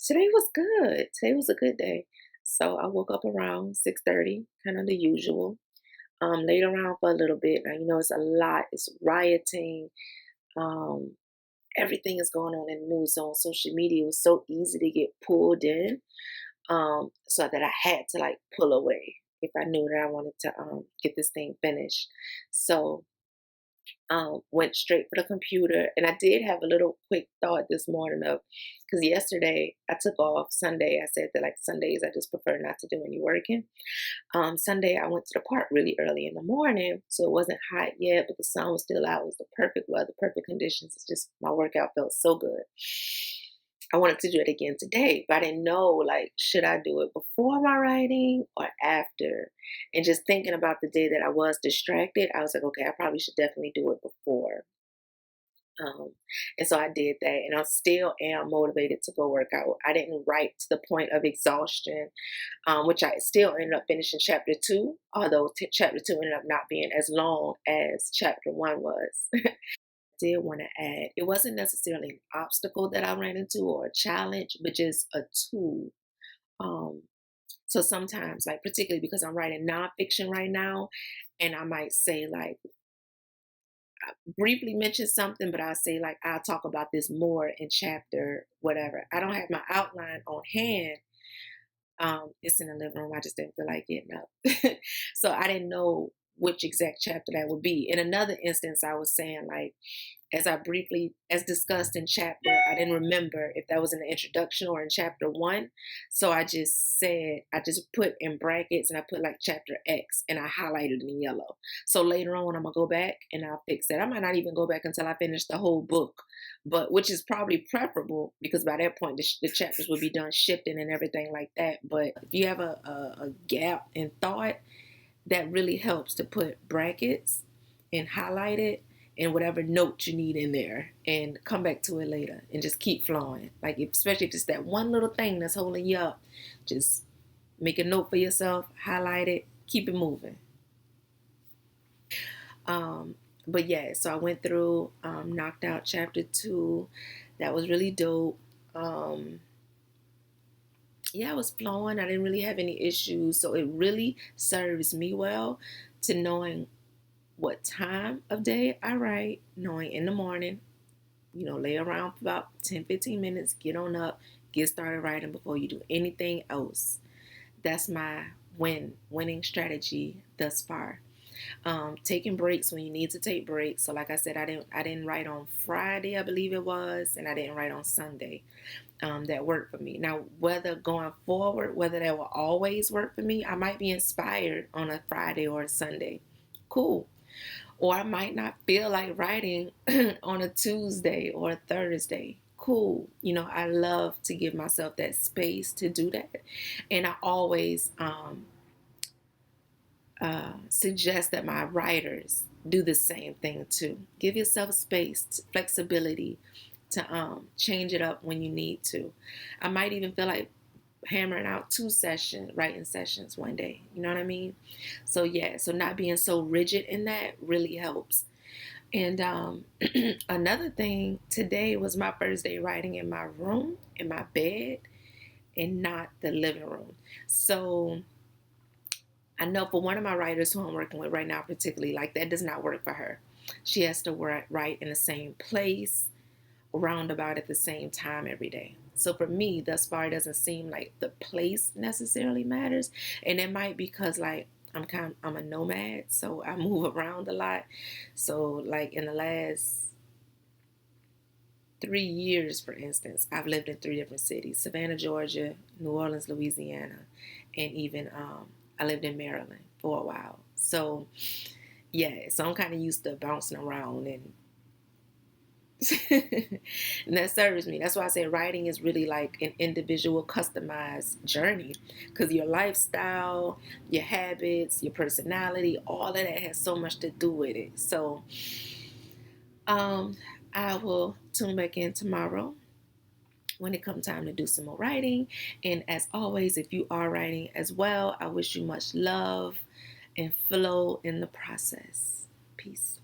Today was good. Today was a good day. So I woke up around 6:30, kind of the usual. Laid around for a little bit. Now, it's a lot. It's rioting. Um, Everything is going on in the news. So on social media, it was so easy to get pulled in. So that I had to like pull away if I knew that I wanted to get this thing finished. So went straight for the computer. And I did have a little quick thought this morning of, because yesterday I took off Sunday. I said that like Sundays I just prefer not to do any working. Sunday I went to the park really early in the morning, so it wasn't hot yet, but the sun was still out. It was the perfect weather, perfect conditions. It's just my workout felt so good. I wanted to do it again today, but I didn't know like should I do it before my writing or after? And just thinking about the day that I was distracted, I was like, okay, I probably should definitely do it before. Um, and so I did that, and I still am motivated to go work out. I didn't write to the point of exhaustion, which I still ended up finishing chapter two, although chapter two ended up not being as long as chapter one was. Did want to add, it wasn't necessarily an obstacle that I ran into or a challenge, but just a tool. Um, so sometimes, like particularly because I'm writing nonfiction right now, and I might say like briefly mention something, but I'll say like I'll talk about this more in chapter whatever. I don't have my outline on hand. It's in the living room. I just didn't feel like getting up. So I didn't know which exact chapter that would be. In another instance, I was saying like as I briefly, as discussed in chapter, I didn't remember if that was in the introduction or in chapter one. So I just said, I just put in brackets and I put like chapter X and I highlighted it in yellow. So later on, I'm going to go back and I'll fix that. I might not even go back until I finish the whole book, but which is probably preferable because by that point, the chapters will be done shifting and everything like that. But if you have a gap in thought, that really helps to put brackets and highlight it and whatever note you need in there and come back to it later and just keep flowing. Like especially if it's that one little thing that's holding you up, just make a note for yourself, highlight it, keep it moving. Um, but yeah, so I went through, knocked out chapter two. That was really dope. Um, yeah, I was flowing. I didn't really have any issues. So it really serves me well to knowing what time of day I write, knowing in the morning, lay around for about 10-15 minutes, get on up, get started writing before you do anything else. That's my winning strategy thus far. Taking breaks when you need to take breaks. So like I said, I didn't write on Friday, I believe it was, and I didn't write on Sunday. That worked for me. Now, whether going forward, whether that will always work for me, I might be inspired on a Friday or a Sunday. Cool. Or I might not feel like writing on a Tuesday or a Thursday. Cool. I love to give myself that space to do that. And I always suggest that my writers do the same thing too. Give yourself space, flexibility to change it up when you need to. I might even feel like hammering out writing sessions one day. You know what I mean? So yeah, so not being so rigid in that really helps. And another thing, today was my first day writing in my room, in my bed, and not the living room. So I know for one of my writers who I'm working with right now, particularly, like that does not work for her. She has to write in the same place, roundabout at the same time every day. So for me, thus far, it doesn't seem like the place necessarily matters, and it might be because like I'm a nomad, so I move around a lot. So like in the last 3 years, for instance, I've lived in three different cities: Savannah, Georgia, New Orleans, Louisiana, and even I lived in Maryland for a while. So yeah, so I'm kind of used to bouncing around and and that serves me. That's why I say writing is really like an individual customized journey because your lifestyle, your habits, your personality, all of that has so much to do with it. So um I will tune back in tomorrow when it comes time to do some more writing. And as always, if you are writing as well, I wish you much love and flow in the process. Peace.